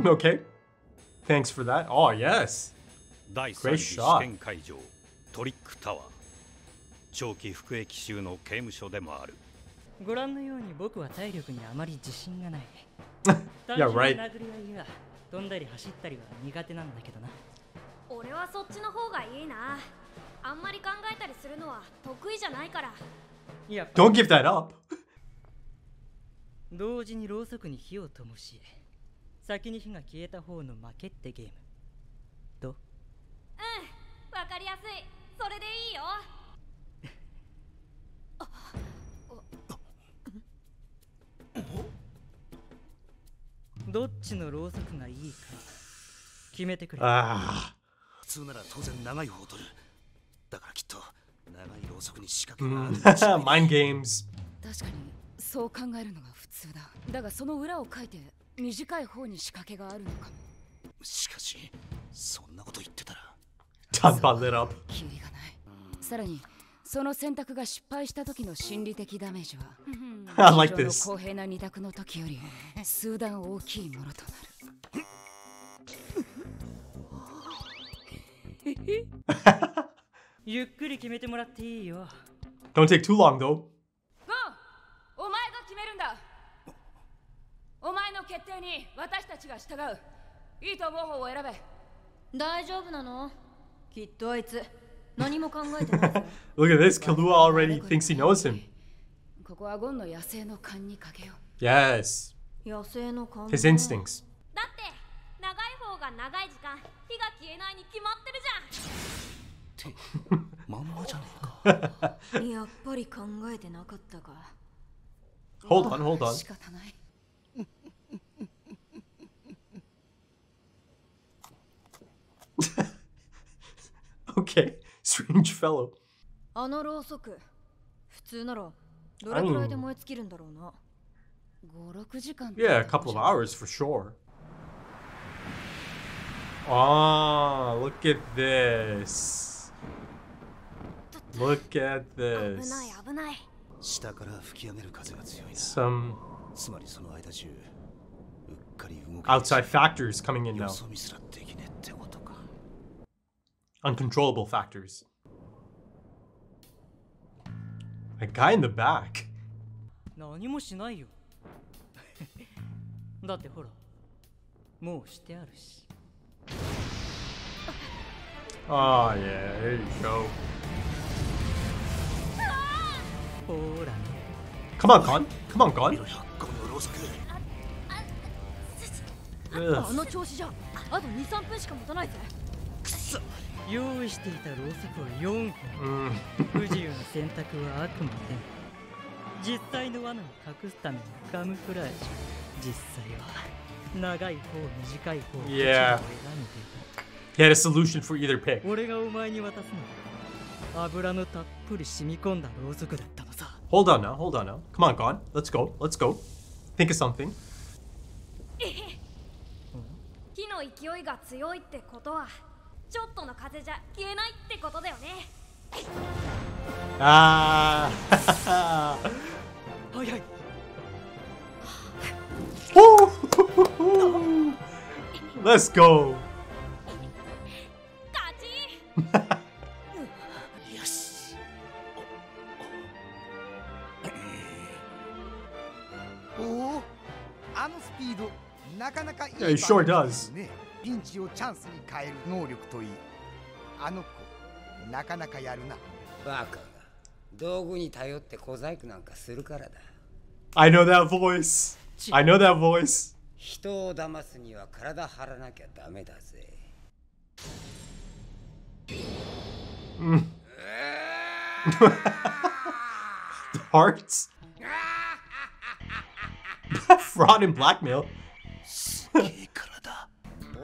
Okay. Thanks for that. Oh, yes. Great shot. トリックタワー。長期服役囚の刑務所でもある。ご覧のように僕は体力にあまり自信がない。Yeah, right. 殴り合いや飛んだり走ったりは苦手なんだけどな。俺はそっちの方がいいな。あんまり考えたりするのは得意じゃないから。Don't give that up. 同時にろうそくに火を灯し、先に火が消えた方の負けってゲーム。どう？わかりやすい。それでいいよ。どっちのろうそくがいいか決めてくれ。普通なら当然長い方を取る。だからきっと長いろうそくに仕掛けがある。Mind games. 確かにそう考えるのが普通だ。だがその裏を書いて短い方に仕掛けがあるのかも。しかしそんなこと言ってたら。Talk about lit up. キリがない。さらにその選択が失敗した時の心理的ダメージは I like this. 公平な二択の時より数段大きいものとなる。ゆっくり決めてもらっていいよ。Don't take too long, though. お前が決めるんだ。お前の決定に私たちが従う。いいと思う方を選べ。大丈夫なの？きっとあいつ何も考えてない。Look at this. Killua already thinks he knows him. ここはゴンの野生の勘にかけよう。 Yes. 野生の勘。 His instincts. だって長い方が長い時間火が消えないに決まってるじゃん。ってまんまじゃねえか。やっぱり考えてなかったか。Hold on, hold on. 仕方ない。Okay, strange fellow. あのろうそく、普通ならどれくらいで燃え尽きるんだろうな。5、6時間。Yeah, a couple of hours for sure. Ah, look at this. Look at 危 this. ない危ない。下から吹き上げる風が強いな。 Some つまりその間中うっかり動き outside factors coming in よ now. そ見すらできねえってことか。 Uncontrollable factors. A guy in the back. 何もしないよ。だってほら、もうしてあるし。Oh yeah, there you go. ほらね。Come on, Gon. Come on, Gon. 見ろよ、このろうそく。Ugh. あの調子じゃあと2、3分しか持たないぜ。くそ。用意していたろうそくは4本。 Mm. 不自由な選択はあくまで実際の罠を隠すためのカムフラージュ。実際は長い方短い方を Yeah. 選んで He had a solution for either pick. 俺がお前に渡すのは油のたっぷり染み込んだろうそくだったのさ。 Hold on now, hold on now. Come on, Gon. Let's go. Let's go. Think of something. 火の勢いが強いってことはちょっとの風じゃ消えないってことだよね。Ah. はいはい。 Woo! Let's go. 勝ち。よし。おお、あのスピードなかなかいい。 Yeah, he sure does. ね、ピンチをチャンスに変える能力といい、あの子なかなかやるな。バカが道具に頼って小細工なんかするからだ。 I know that voice. I know that voice. 人を騙すには体張らなきゃダメだぜ。Mm. Hearts? Fraud and blackmail. すげえ体。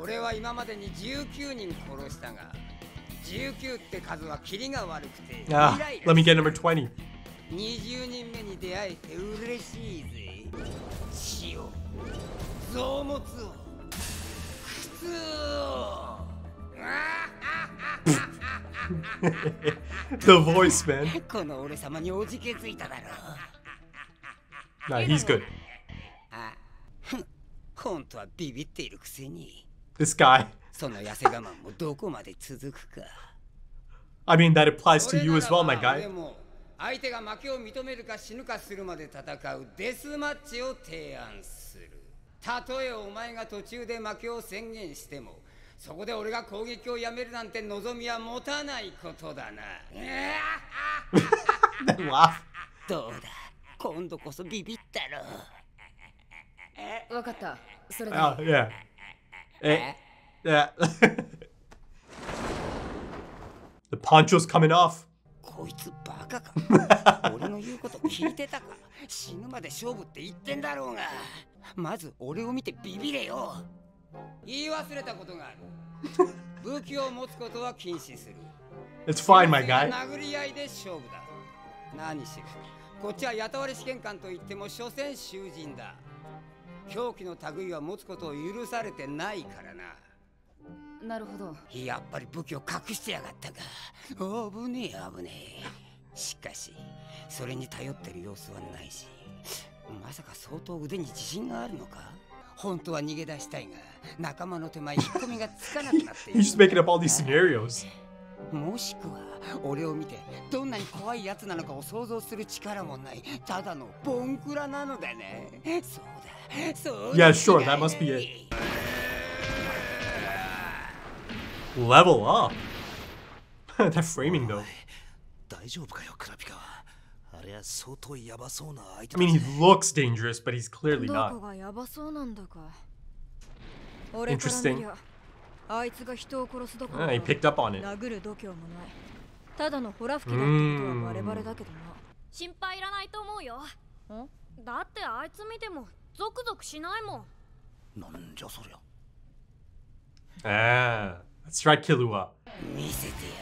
俺は今までに19人殺したが、19って数はキリが悪くて。Ah, let me get number 20. 20人目に出会えて嬉しいぜ。血を、臓物を、靴を。The voice, man. この俺様におじけついただろう。Nah, he's good. あ、本当はビビっているくせに。 This guy. その痩せ我慢もどこまで続くか。 I mean, that applies to you as well, my guy. でも相手が負けを認めるか死ぬかするまで戦うデスマッチを提案する。たとえお前が途中で負けを宣言しても、そこで俺が攻撃をやめるなんて望みは持たないことだな。どうだ、今度こそビビったろ。わかった。それで。Oh, yeah. Yeah. The poncho's coming off. こいつバカか。俺の言うこと聞いてたか。死ぬまで勝負って言ってんだろうが。まず俺を見てビビれよ。言い忘れたことがある。武器を持つことは禁止する。 It's fine, my guy. 殴り合いで勝負だ。何しろこっちは雇われ試験官といっても所詮囚人だ。凶器の類は持つことを許されてないからな。なるほど。やっぱり武器を隠してやがったか。危ねえ危ねえ。しかしそれに頼ってる様子はないし、まさか相当腕に自信があるのか。本当は逃げ出したいが仲間の手前引っ込みがつかなくなっている。 He's just making up all these scenarios. もしくは俺を見てどんなに怖いやつなのかを想像する力もないただのボンクラなのだね。そうだそうだ。 Yeah, sure, that must be it. Level up. That framing though. 大丈夫かよ、クラピカは。あれは相当ヤバそうな相手 I mean, he looks dangerous, but he's clearly ど not. こがヤバそうなんだか。俺から見りゃあいつが人を殺すどころか He picked up on it. 殴る度胸もない。ただのホラ吹きだってことはバレバレだけどな。心配いらないと思うよ。だってあいつ見てもゾクゾクしないもん。なんじゃそりゃ。Ah, let's try Killua. 見せてや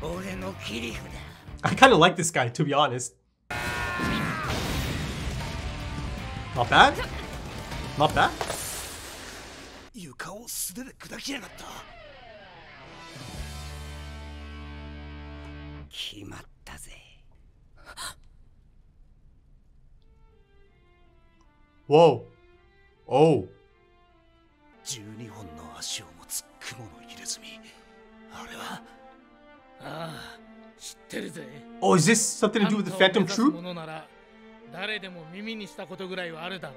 る俺の切り札。 I kind of like this guy, to be honest. Not bad. Not bad. 床を素手で砕きやがった。決まったぜ。 Whoa. Oh. 12本の足を持つ雲の入れ墨。あれは。ああ、知ってるぜ。 Oh, is this something to do with the Phantom Troop? ものなら誰でも耳にしたことぐらいはあるだろう。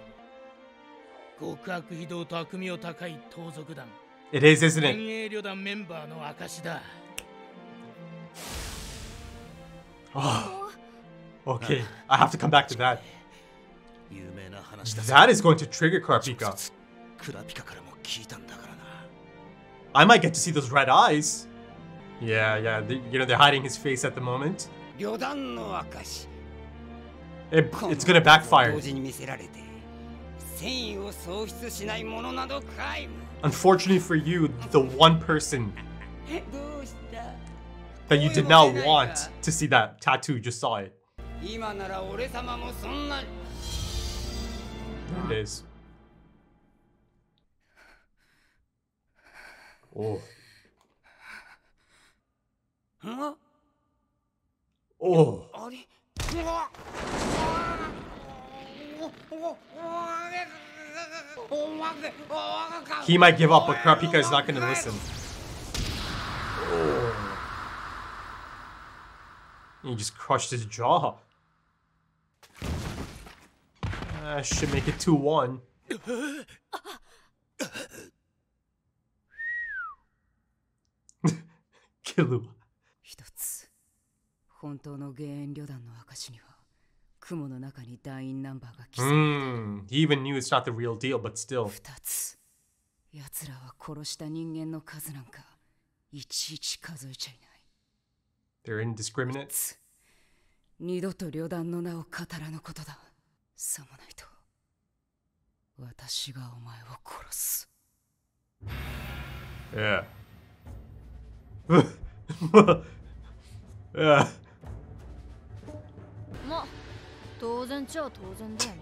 極悪非道と悪名高い盗賊団。It is, isn't 遠 it? 泳旅団メンバーの証だ。 Oh. Okay, I have to come back to that. 有名な話だ。 That is going to trigger Karpika. クラピカからも聞いたんだからな。 I might get to see those red eyes. Yeah, yeah, you know, they're hiding his face at the moment. 旅団の証。 It's gonna backfire. 同時に見せられて戦意を喪失しないものなど皆無。 Unfortunately for you, the one person どうした that you did not want to see that tattoo just saw it. 今なら俺様もそんな。 There it is. Oh. ん？ Oh. あれ？ He might give up, but Karpika is not gonna listen. He just crushed his jaw. Should make it 2-1. Killua. 一つ本当の幻影旅団の証には雲の中に団員ナンバーが刻まれている。 He even knew it's not the real deal, but still. 二つ奴らは殺した人間の数なんかいちいち数えちゃいない。 They're indiscriminate. 二度と旅団の名を語らぬことだ。さもないと私がお前を殺す。 Yeah. Yeah. まあ当然っちゃ当然だよね。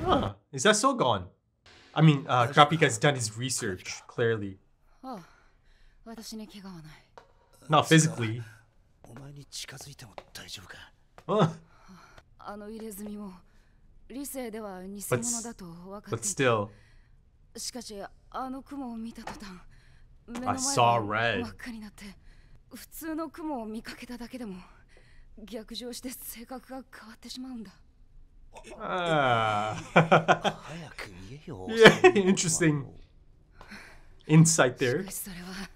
Huh. Is that so gone? I mean, Karpika's done his research, clearly. ああ、私に怪我はない。 Not physically. お前に近づいても大丈夫か。あの入れ墨も理性では偽 But 物だと分か but っていた。 still, しかしあの雲を見た途端、目の I 前 saw が red. 真っ赤になって、普通の雲を見かけただけでも逆上して性格が変わってしまうんだ。Ah. 早く言えよ。 Yeah, interesting insight し there. かしそれは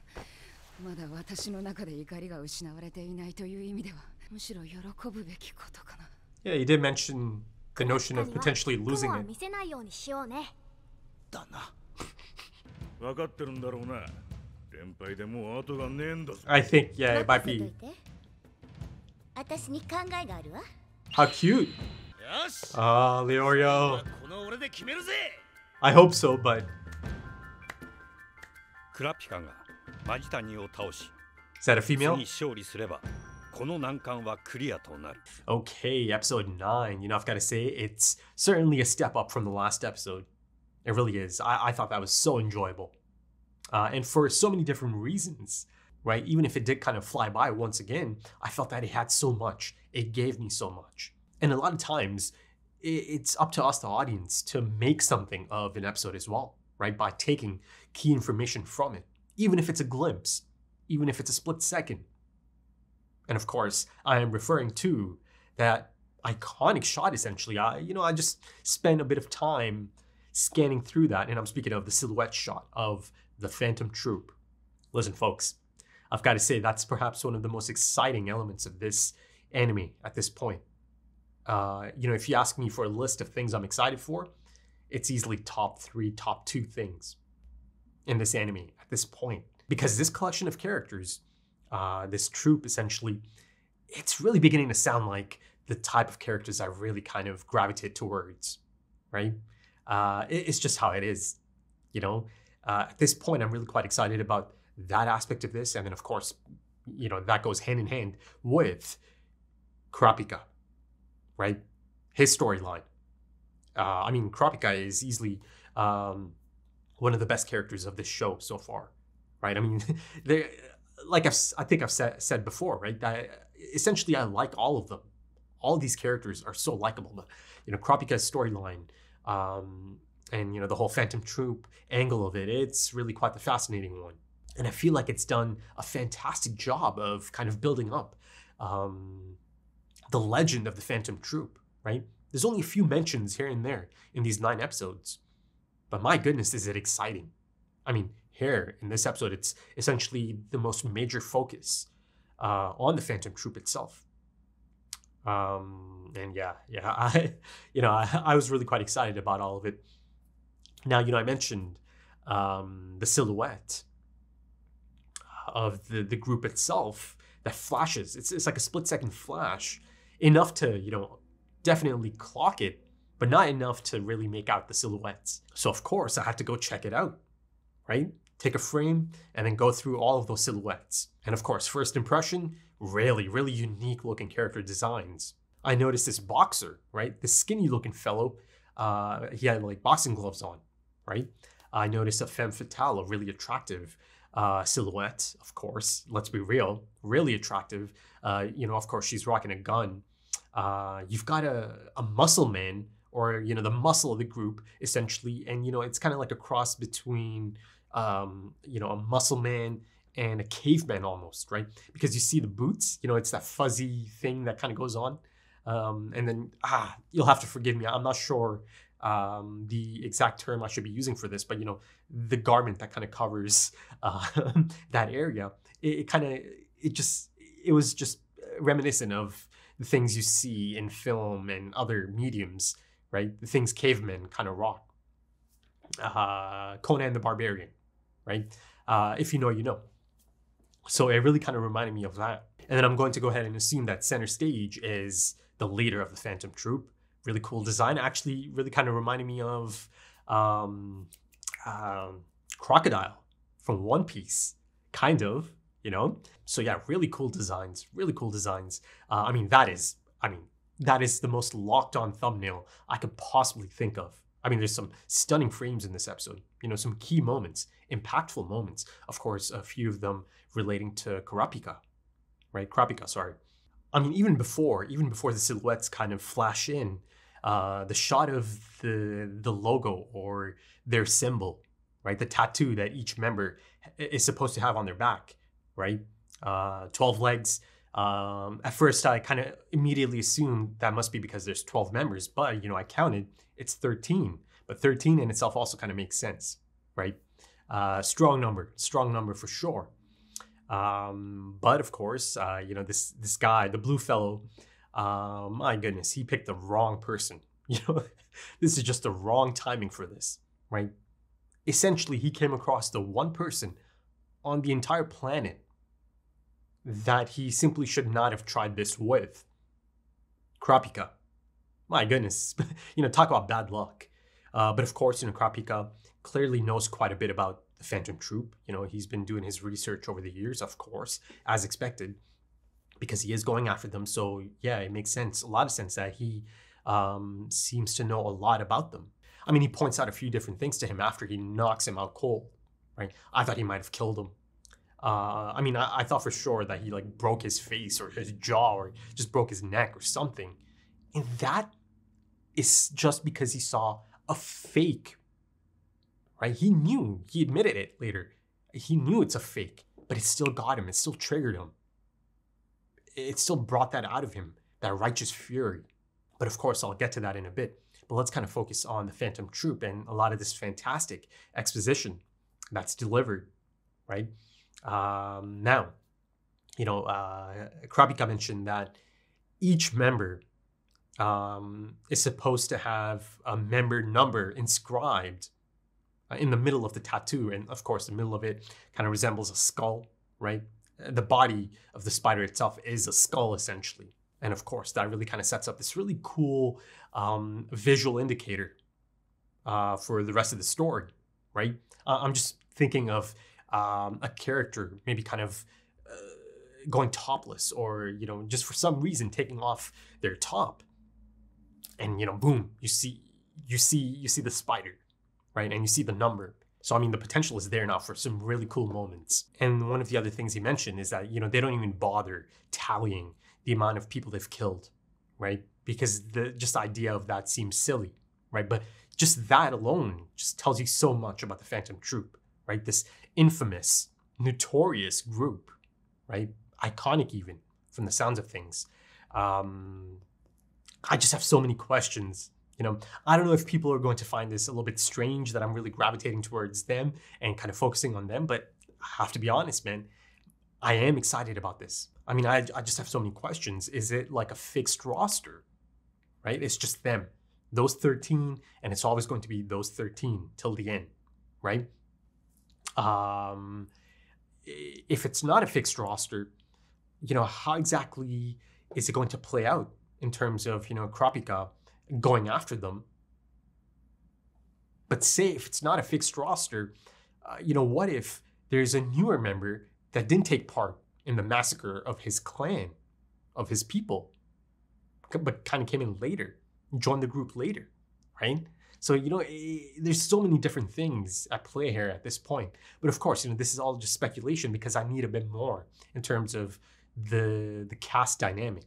まだ私の中で怒りが失われていないという意味では、むしろ喜ぶべきことかな。 Yeah, you did mention the notion of potentially 雲 losing は it. 見せないようにしようね。だな。分かってるんだろうな。連敗でもう後がねえんだぞ。 I think, yeah, it might 任せとい be. て。私に考えがあるわ。 How cute. よし。 Ah, Leorio. この俺で決めるぜ。 I hope so, but クラピカがマジタニを倒し、 is that a female? 次勝利すればこの難関はクリアとなる。 Okay, episode 9. You know, I've got to say, it's certainly a step up from the last episode. It really is. I thought that was so enjoyable. And for so many different reasons, right? Even if it did kind of fly by once again, I felt that it had so much. It gave me so much. And a lot of times, it's up to us, the audience, to make something of an episode as well, right? By taking key information from it, even if it's a glimpse, even if it's a split second. And of course, I am referring to that iconic shot, essentially. I just spent a bit of time scanning through that, and I'm speaking of the silhouette shot of the Phantom Troop. Listen, folks, I've got to say that's perhaps one of the most exciting elements of this anime at this point. If you ask me for a list of things I'm excited for, it's easily top 3, top 2 things in this anime at this point. Because this collection of characters, this troop essentially, it's really beginning to sound like the type of characters I really kind of gravitate towards, right? It's just how it is, At this point, I'm really quite excited about that aspect of this. And then, of course, that goes hand in hand with Kurapika, right? His storyline. Kurapika is easily one of the best characters of this show so far, right? I think I've said before, right? That essentially I like all of them. All of these characters are so likable. Kurapika's storyline, and the whole Phantom Troop angle of it, it's really quite the fascinating one. And I feel like it's done a fantastic job of kind of building up the legend of the Phantom Troop, right? There's only a few mentions here and there in these 9 episodes, but my goodness, is it exciting. Here in this episode, it's essentially the most major focus on the Phantom Troop itself. I was really quite excited about all of it. Now, I mentioned the silhouette of the group itself that flashes. It's like a split-second flash, enough to, definitely clock it, but not enough to really make out the silhouettes. So, of course, I had to go check it out, right? Take a frame and then go through all of those silhouettes. And of course, first impression, really, really unique looking character designs. I noticed this boxer, right? This skinny looking fellow, he had like boxing gloves on, right? I noticed a femme fatale, a really attractive silhouette, of course. Let's be real, really attractive. Of course, she's rocking a gun. You've got a muscle man, or, the muscle of the group, essentially. And, it's kind of like a cross between, a muscle man and a caveman almost, right? Because you see the boots, it's that fuzzy thing that kind of goes on. And then, you'll have to forgive me. I'm not sure the exact term I should be using for this, but, the garment that kind of covers that area, it was just reminiscent of the things you see in film and other mediums, right? The things cavemen kind of rock. Conan the Barbarian, right? If you know, you know. So it really kind of reminded me of that. And then I'm going to go ahead and assume that center stage is the leader of the Phantom Troop. Really cool design. Actually, really kind of reminded me of Crocodile from One Piece, kind of, So yeah, really cool designs. Really cool designs. That is the most locked on thumbnail I could possibly think of. There's some stunning frames in this episode. Some key moments, impactful moments. Of course, a few of them relating to Kurapika, right? Kurapika, sorry. I mean, even before the silhouettes kind of flash in, the shot of the logo or their symbol, right? The tattoo that each member is supposed to have on their back, right? 12 legs. At first, I kind of immediately assumed that must be because there's 12 members, but, I counted, it's 13. But 13 in itself also kind of makes sense, right? Strong number for sure. But of course, this guy, the blue fellow, my goodness, he picked the wrong person. This is just the wrong timing for this, right? Essentially, he came across the one person on the entire planet that he simply should not have tried this with. Kurapika. My goodness, talk about bad luck. But of course, Kurapika clearly knows quite a bit about the Phantom Troop. He's been doing his research over the years, of course, as expected, because he is going after them. So yeah, it makes sense, a lot of sense that he seems to know a lot about them. I mean, he points out a few different things to him after he knocks him out cold, right? I thought he might have killed him. I thought for sure that he broke his face or his jaw or just broke his neck or something. And that is just because he saw a fake, right? He knew, he admitted it later. He knew it's a fake, but it still got him. It still triggered him. It still brought that out of him, that righteous fury. But of course, I'll get to that in a bit. But let's kind of focus on the Phantom Troop and a lot of this fantastic exposition that's delivered, right? Kurapika mentioned that each member is supposed to have a member number inscribed in the middle of the tattoo. And of course, the middle of it kind of resembles a skull, right? The body of the spider itself is a skull, essentially. And of course, that really kind of sets up this really cool visual indicator for the rest of the story, right? I'm just thinking of a character maybe kind of going topless or, just for some reason taking off their top. And, boom, you see the spider, right? And you see the number. So, the potential is there now for some really cool moments. And one of the other things he mentioned is that, they don't even bother tallying the amount of people they've killed, right? Because the idea of that seems silly, right? But just that alone just tells you so much about the Phantom Troop, right? This infamous, notorious group, right? Iconic even, from the sounds of things. I just have so many questions. I don't know if people are going to find this a little bit strange that I'm really gravitating towards them and kind of focusing on them, but I have to be honest, man. I am excited about this. I just have so many questions. Is it like a fixed roster, right? It's just them, those 13, and it's always going to be those 13 till the end, right? If it's not a fixed roster, how exactly is it going to play out in terms of, Kurapika going after them? But say if it's not a fixed roster, what if there's a newer member that didn't take part in the massacre of his clan, of his people, but kind of came in later, joined the group later, right? So, there's so many different things at play here at this point. But of course, this is all just speculation because I need a bit more in terms of the cast dynamic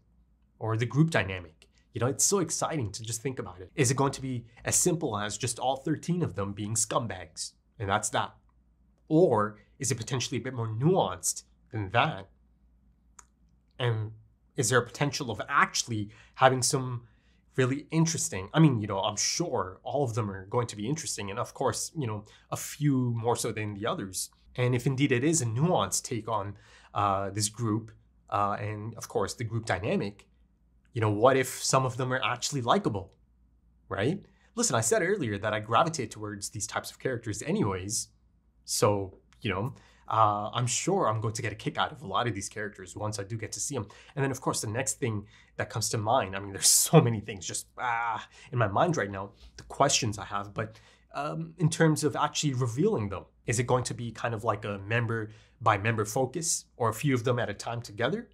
or the group dynamic. It's so exciting to just think about it. Is it going to be as simple as just all 13 of them being scumbags? And that's that. Or is it potentially a bit more nuanced than that? And is there a potential of actually having some really interesting, I'm sure all of them are going to be interesting. And of course, a few more so than the others. And if indeed it is a nuanced take on this group, and of course the group dynamic, what if some of them are actually likable, right? Listen, I said earlier that I gravitate towards these types of characters anyways. So, I'm sure I'm going to get a kick out of a lot of these characters once I do get to see them. And then, of course, the next thing that comes to mind, there's so many things just in my mind right now, the questions I have. But in terms of actually revealing them, is it going to be kind of like a member by member focus or a few of them at a time together?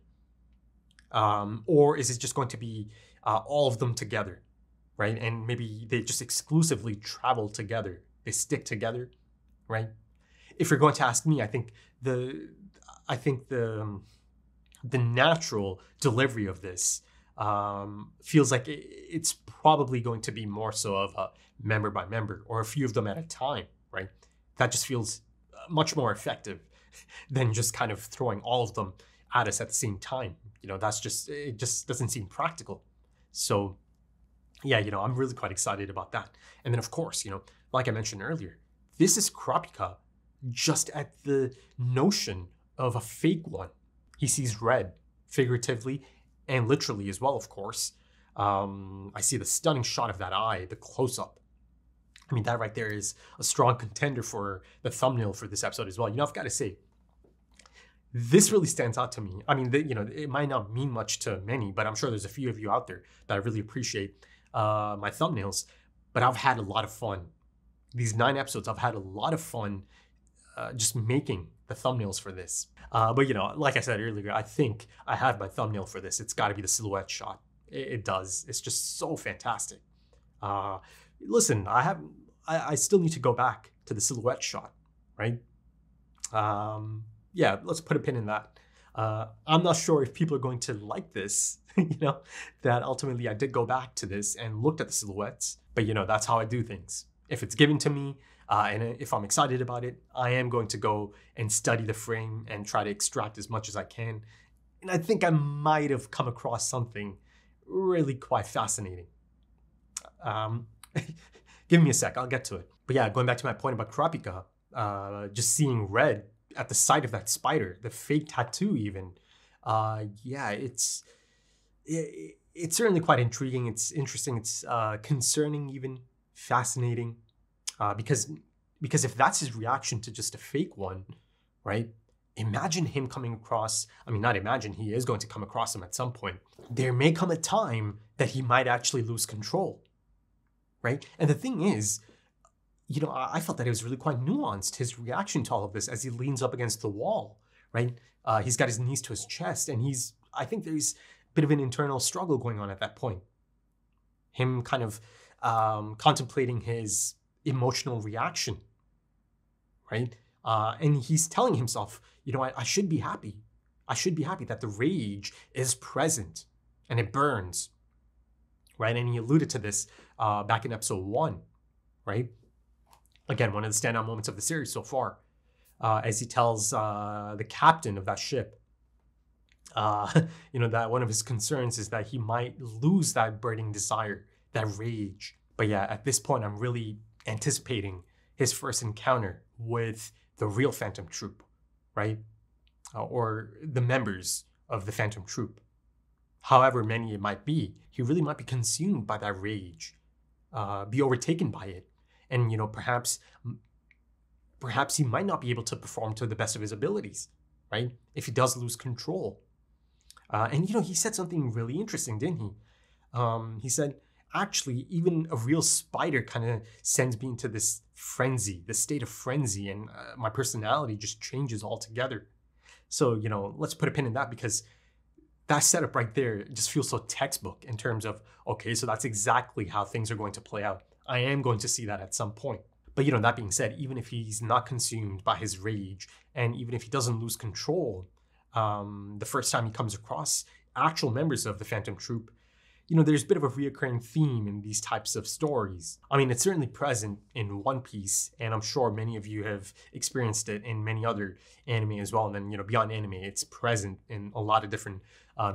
Or is it just going to be all of them together, right? And maybe they just exclusively travel together. They stick together, right? If you're going to ask me, I think the the natural delivery of this feels like it's probably going to be more so of a member by member or a few of them at a time, right? That just feels much more effective than just kind of throwing all of them at us at the same time. It just doesn't seem practical. So yeah, I'm really quite excited about that. And then of course, like I mentioned earlier, this is Kurapika just at the notion of a fake one. He sees red, figuratively and literally as well, of course. I see the stunning shot of that eye, the close-up. I mean, that right there is a strong contender for the thumbnail for this episode as well. I've got to say, this really stands out to me. I mean, it might not mean much to many, but I'm sure there's a few of you out there that really appreciate my thumbnails. But I've had a lot of fun. These 9 episodes, I've had a lot of fun just making the thumbnails for this. But like I said earlier, I think I have my thumbnail for this. It's got to be the silhouette shot. It does. It's just so fantastic. Listen, I still need to go back to the silhouette shot, right? Yeah, let's put a pin in that. I'm not sure if people are going to like this, that ultimately I did go back to this and looked at the silhouettes, but that's how I do things. If it's given to me, and if I'm excited about it, I am going to go and study the frame and try to extract as much as I can. And I think I might have come across something really quite fascinating. Give me a sec, I'll get to it. But yeah, going back to my point about Kurapika, just seeing red at the sight of that spider, the fake tattoo even, yeah, it's certainly quite intriguing. It's interesting. It's concerning, even fascinating, because if that's his reaction to just a fake one, right? Imagine him coming across. I mean, not imagine. He is going to come across him at some point. There may come a time that he might actually lose control, right? And the thing is, I felt that it was really quite nuanced, his reaction to all of this as he leans up against the wall, right? He's got his knees to his chest, and I think there's a bit of an internal struggle going on at that point. Him kind of contemplating his emotional reaction, right? And he's telling himself, I should be happy. I should be happy that the rage is present and it burns, right? And he alluded to this back in episode 1, right? Again, one of the standout moments of the series so far, as he tells the captain of that ship, that one of his concerns is that he might lose that burning desire, that rage. But yeah, at this point, I'm really anticipating his first encounter with the real Phantom Troop, right? Or the members of the Phantom Troop. However many it might be, he really might be consumed by that rage, be overtaken by it. And, perhaps he might not be able to perform to the best of his abilities, right? If he does lose control. And, he said something really interesting, didn't he? He said, actually, even a real spider kind of sends me into this frenzy, this state of frenzy, and my personality just changes altogether. So, let's put a pin in that, because that setup right there just feels so textbook in terms of, okay, so that's exactly how things are going to play out. I am going to see that at some point. But, that being said, even if he's not consumed by his rage, and even if he doesn't lose control, the first time he comes across actual members of the Phantom Troop, there's a bit of a reoccurring theme in these types of stories. I mean, it's certainly present in One Piece, and I'm sure many of you have experienced it in many other anime as well. And then, beyond anime, it's present in a lot of different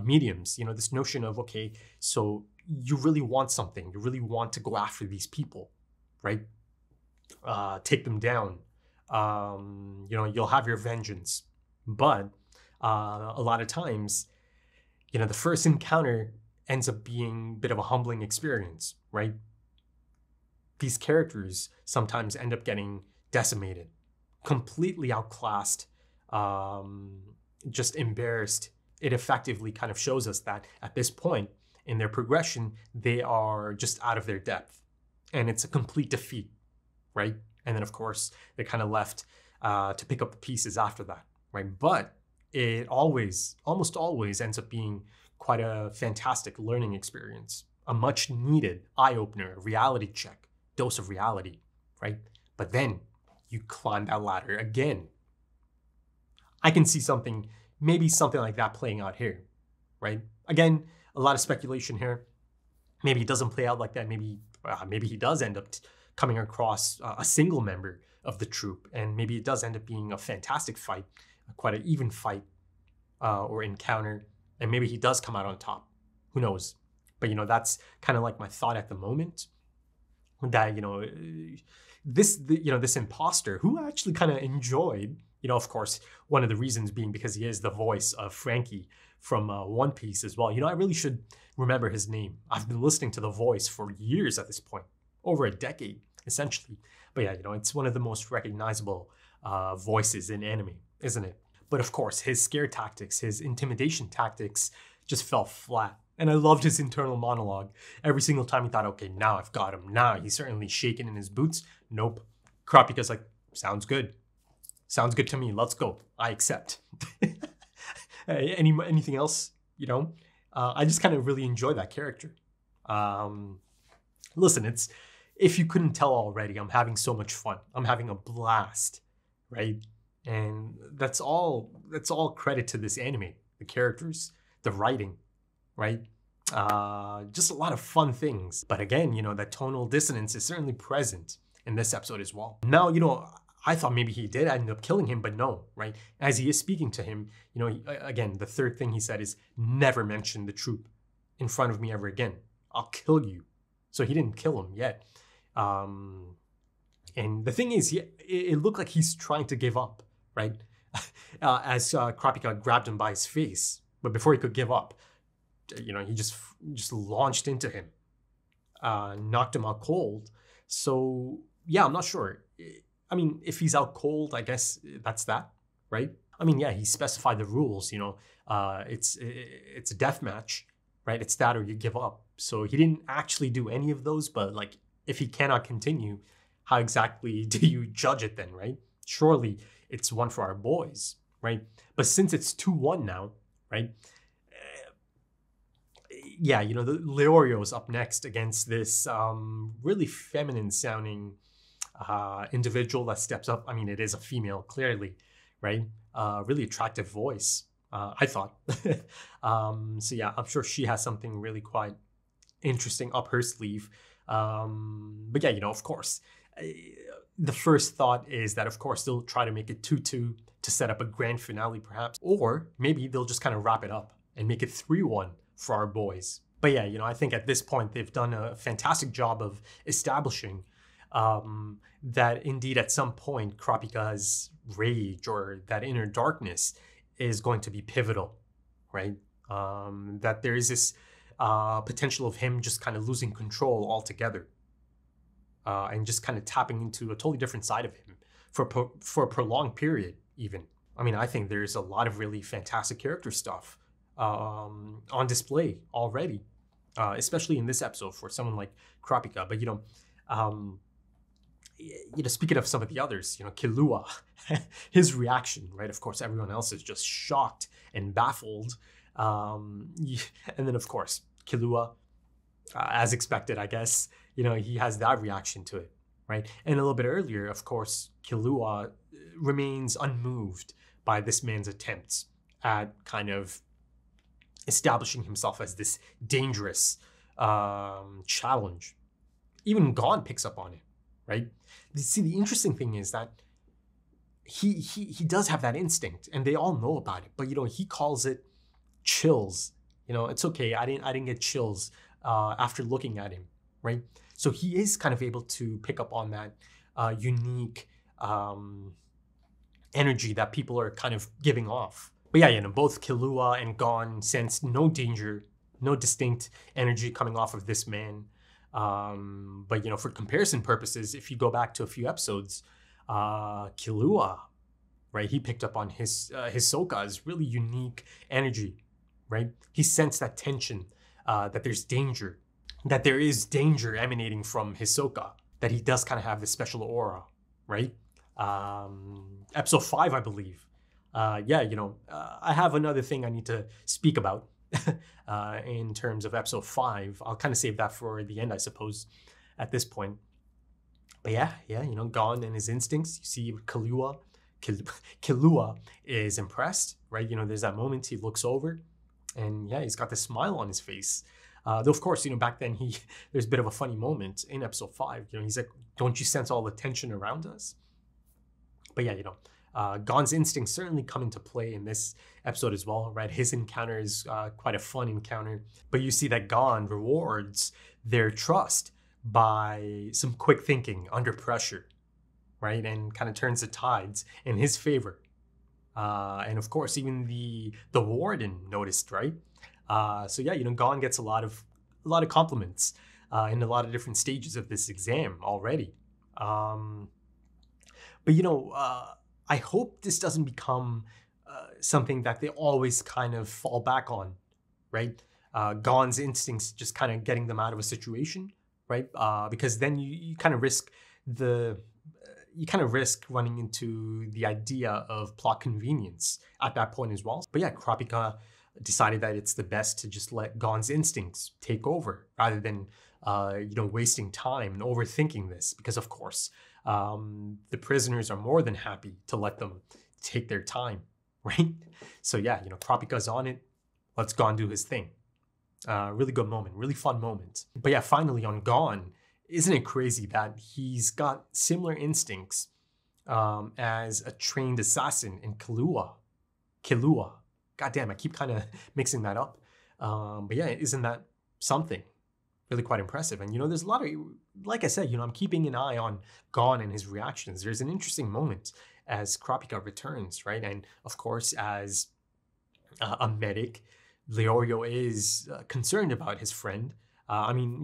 mediums. This notion of, okay, so you really want something. You really want to go after these people, right? Take them down. You'll have your vengeance. But a lot of times, the first encounter ends up being a bit of a humbling experience, right? These characters sometimes end up getting decimated, completely outclassed, just embarrassed. It effectively kind of shows us that at this point in their progression, they are just out of their depth. And it's a complete defeat, right? And then, of course, they're kind of left to pick up the pieces after that, right? But it almost always ends up being quite a fantastic learning experience, a much needed eye-opener, reality check, dose of reality, right? But then you climb that ladder again. I can see something maybe something like that playing out here, right? Again, a lot of speculation here. Maybe it doesn't play out like that. Maybe he does end up coming across a single member of the troop, and maybe it does end up being a fantastic fight, quite an even fight or encounter, and maybe he does come out on top. Who knows? But that's kind of like my thought at the moment. That this imposter who I actually kind of enjoyed. Of course, one of the reasons being because he is the voice of Frankie from One Piece as well. I really should remember his name. I've been listening to the voice for years at this point, over a decade, essentially. But yeah, it's one of the most recognizable voices in anime, isn't it? But of course, his scare tactics, his intimidation tactics just fell flat. And I loved his internal monologue. Every single time he thought, okay, now I've got him. Now he's certainly shaking in his boots. Nope. Kurapika's like, sounds good. Sounds good to me. Let's go. I accept. Anything else? I just kind of really enjoy that character. Listen, if you couldn't tell already, I'm having so much fun. I'm having a blast, right? And that's all credit to this anime. The characters, the writing, right? Just a lot of fun things. But again, that tonal dissonance is certainly present in this episode as well. Now, I thought maybe he did end up killing him, but no, right? As he is speaking to him, again, the third thing he said is, never mention the troop in front of me ever again. I'll kill you. So he didn't kill him yet. And the thing is, it looked like he's trying to give up, right? As Kurapika grabbed him by his face. But before he could give up, he just launched into him, knocked him out cold. So yeah, I'm not sure. I mean, if he's out cold, I guess that's that, right? I mean, yeah, he specified the rules. It's a death match, right? It's that or you give up. So he didn't actually do any of those. But like, if he cannot continue, how exactly do you judge it then, right? Surely it's one for our boys, right? But since it's 2-1 now, right? Yeah, the Leorio's up next against this really feminine sounding individual that steps up. I mean, it is a female, clearly, right? Really attractive voice, I thought. So yeah, I'm sure she has something really quite interesting up her sleeve. But yeah, of course, the first thought is that, of course, they'll try to make it 2-2 to set up a grand finale, perhaps. Or maybe they'll just kind of wrap it up and make it 3-1 for our boys. But yeah, I think at this point, they've done a fantastic job of establishing that indeed at some point Kurapika's rage or that inner darkness is going to be pivotal, right? That there is this potential of him just kind of losing control altogether and just kind of tapping into a totally different side of him for a prolonged period even. I mean, I think there's a lot of really fantastic character stuff on display already, especially in this episode for someone like Kurapika. But speaking of some of the others, Killua, his reaction, right? Of course, everyone else is just shocked and baffled. And then, of course, Killua, as expected, I guess, he has that reaction to it, right? And a little bit earlier, of course, Killua remains unmoved by this man's attempts at kind of establishing himself as this dangerous challenge. Even Gon picks up on it, right? See, the interesting thing is that he does have that instinct, and they all know about it. But he calls it chills. It's okay. I didn't get chills after looking at him, right? So he is kind of able to pick up on that unique energy that people are kind of giving off. But yeah, both Killua and Gon sense no danger, no distinct energy coming off of this man. But for comparison purposes, if you go back to a few episodes, Killua, right, he picked up on his Hisoka's really unique energy, right? He sensed that tension, that there's danger, that there is danger emanating from Hisoka, that he does kind of have this special aura, right? Episode 5, I believe. I have another thing I need to speak about in terms of episode 5. I'll kind of save that for the end, I suppose, at this point. But yeah, Gon and his instincts. You see Killua Killua is impressed, right? There's that moment he looks over, and yeah, he's got this smile on his face. Though of course, back then there's a bit of a funny moment in episode 5. He's like, "Don't you sense all the tension around us?" But yeah, Gon's instincts certainly come into play in this episode as well, right? His encounter is quite a fun encounter, but you see that Gon rewards their trust by some quick thinking under pressure, right? And kind of turns the tides in his favor. And of course, even the warden noticed, right? So yeah, Gon gets a lot of compliments in a lot of different stages of this exam already. But I hope this doesn't become something that they always kind of fall back on, right? Gon's instincts just kind of getting them out of a situation, right? Because then you kind of risk running into the idea of plot convenience at that point as well. But yeah, Kurapika decided that it's the best to just let Gon's instincts take over rather than wasting time and overthinking this, because of course the prisoners are more than happy to let them take their time, right? So yeah, Kurapika's on it. Let's Gon do his thing. Really good moment, really fun moment. But yeah, finally on Gon, isn't it crazy that he's got similar instincts as a trained assassin in Killua? God damn, I keep kind of mixing that up. But yeah, isn't that something? Really quite impressive. And there's a lot of, like I said, I'm keeping an eye on Gon and his reactions. There's an interesting moment as Kurapika returns, right? And of course, as a medic, Leorio is concerned about his friend.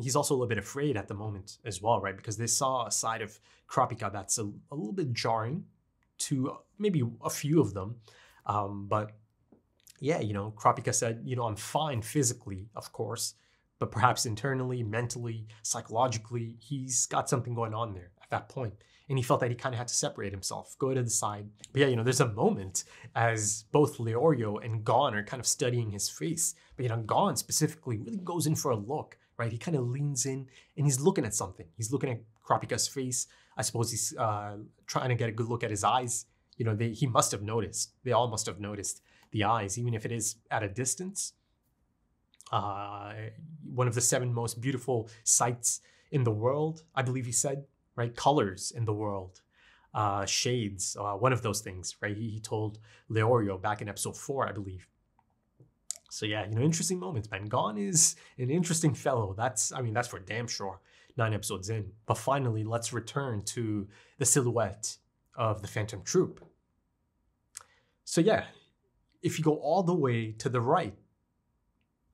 He's also a little bit afraid at the moment as well, right? Because they saw a side of Kurapika that's a little bit jarring to maybe a few of them. But yeah, Kurapika said, I'm fine physically, of course, but perhaps internally, mentally, psychologically, he's got something going on there at that point. And he felt that he kind of had to separate himself, go to the side. But yeah, there's a moment as both Leorio and Gon are kind of studying his face. But Gon specifically really goes in for a look, right? He kind of leans in and he's looking at something. He's looking at Kurapika's face. I suppose he's trying to get a good look at his eyes. He must have noticed. They all must have noticed the eyes, even if it is at a distance. One of the 7 most beautiful sights in the world, I believe he said, right? Colors in the world, shades, one of those things, right? He told Leorio back in episode 4, I believe. So yeah, interesting moments, man. Gon is an interesting fellow. That's for damn sure. 9 episodes in. But finally, let's return to the silhouette of the Phantom Troop. So yeah, if you go all the way to the right,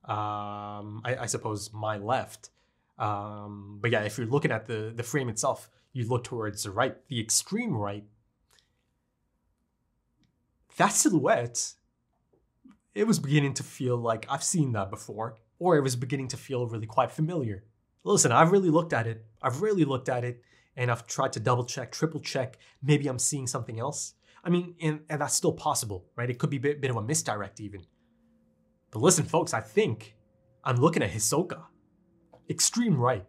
I suppose my left. But yeah, if you're looking at the frame itself, you look towards the right, the extreme right. That silhouette, it was beginning to feel like I've seen that before, or it was beginning to feel really quite familiar. Listen, I've really looked at it, and I've tried to double check, triple check. Maybe I'm seeing something else. And that's still possible, right? It could be a bit of a misdirect even. But listen, folks, I think I'm looking at Hisoka. Extreme right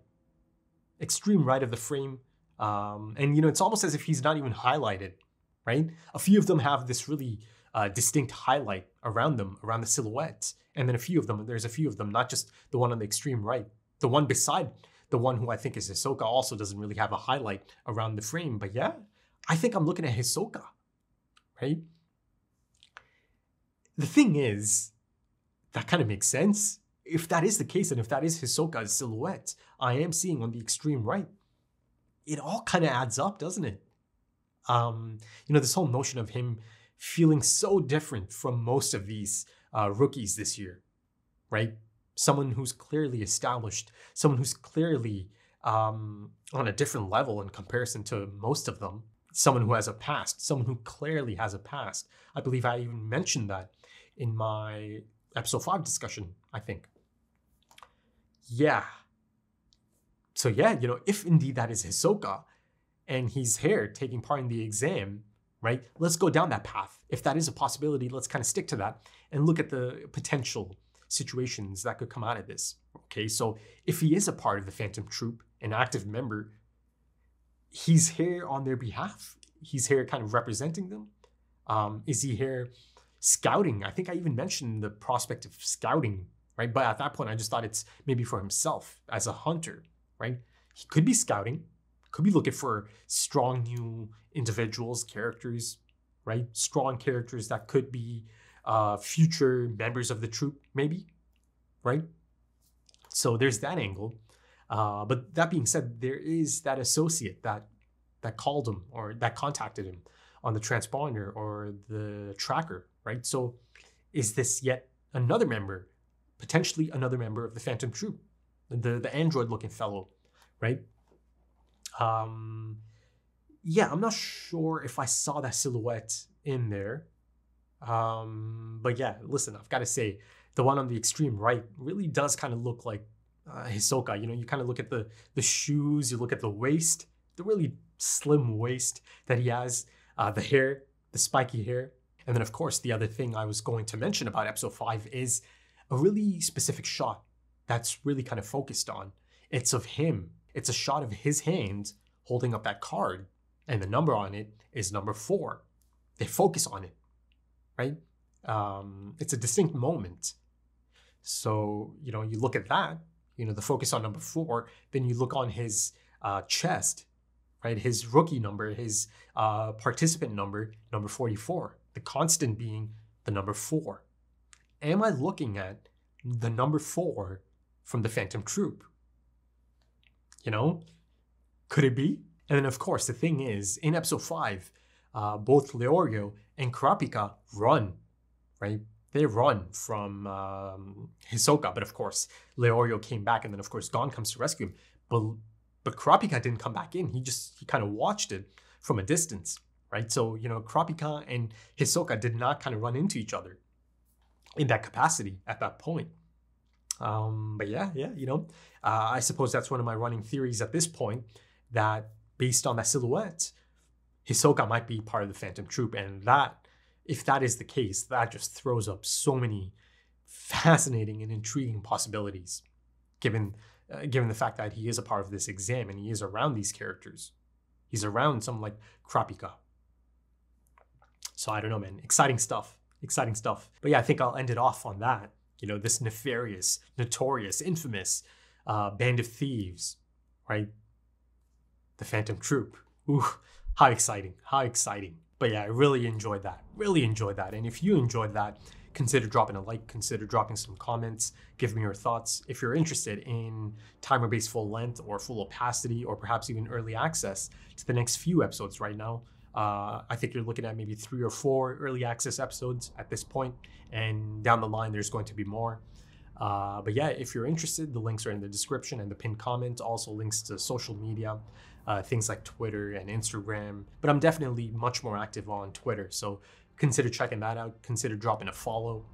of the frame. And it's almost as if he's not even highlighted, right? A few of them have this really distinct highlight around them, around the silhouette. And then there's a few of them, not just the one on the extreme right. The one beside the one who I think is Hisoka also doesn't really have a highlight around the frame. But yeah, I think I'm looking at Hisoka, right? The thing is, that kind of makes sense. If that is the case, and if that is Hisoka's silhouette I am seeing on the extreme right, it all kind of adds up, doesn't it? This whole notion of him feeling so different from most of these rookies this year, right? Someone who's clearly established, someone who's clearly on a different level in comparison to most of them, someone who has a past, someone who clearly has a past. I believe I even mentioned that in my episode 5 discussion, I think. Yeah. So yeah, if indeed that is Hisoka and he's here taking part in the exam, right? Let's go down that path. If that is a possibility, let's kind of stick to that and look at the potential situations that could come out of this. Okay, so if he is a part of the Phantom Troop, an active member, he's here on their behalf. He's here kind of representing them. Is he here scouting? I think I even mentioned the prospect of scouting, right? But at that point, I just thought it's maybe for himself as a hunter, right? He could be scouting, could be looking for strong new individuals, characters, right? Strong characters that could be future members of the troop, maybe, right? So there's that angle. But that being said, there is that associate that called him or that contacted him on the transponder or the tracker, right? So is this yet another member, potentially another member of the Phantom Troop, the android-looking fellow, right? Yeah, I'm not sure if I saw that silhouette in there. But yeah, listen, I've got to say, the one on the extreme right really does kind of look like Hisoka. You know, you kind of look at the shoes, you look at the waist, the really slim waist that he has, the hair, the spiky hair. And then, of course, the other thing I was going to mention about episode 5 is a really specific shot that's really kind of focused on. It's of him. It's a shot of his hand holding up that card, and the number on it is number 4. They focus on it, right? It's a distinct moment. So, you know, you look at that, you know, the focus on number 4, then you look on his chest, right? His rookie number, his participant number, number 44. The constant being the number 4. Am I looking at the number 4 from the Phantom Troop? You know, could it be? And then, of course, the thing is, in episode 5, both Leorio and Kurapika run, right? They run from Hisoka, but of course, Leorio came back, and then, of course, Gon comes to rescue him. But Kurapika didn't come back in. He kind of watched it from a distance, right? So, you know, Kurapika and Hisoka did not kind of run into each other in that capacity at that point. But yeah, you know, I suppose that's one of my running theories at this point, that based on that silhouette, Hisoka might be part of the Phantom Troop, and that, if that is the case, that just throws up so many fascinating and intriguing possibilities, given the fact that he is a part of this exam and he is around these characters. He's around someone like Kurapika. So I don't know, man. Exciting stuff. But yeah, I think I'll end it off on that. You know, this nefarious, notorious, infamous band of thieves, right? The Phantom Troop. Ooh, how exciting. But yeah, I really enjoyed that. And if you enjoyed that, consider dropping a like, consider dropping some comments, give me your thoughts. If you're interested in timer-based full length or full opacity, or perhaps even early access to the next few episodes right now, I think you're looking at maybe 3 or 4 early access episodes at this point, and down the line there's going to be more. But yeah, if you're interested, the links are in the description and the pinned comment. Also links to social media, things like Twitter and Instagram. But I'm definitely much more active on Twitter, so consider checking that out. Consider dropping a follow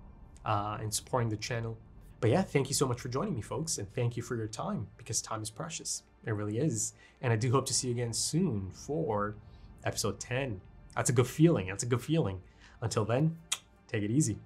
and supporting the channel. But yeah, thank you so much for joining me, folks, and thank you for your time, because time is precious. It really is. And I do hope to see you again soon for episode 10. That's a good feeling. Until then, take it easy.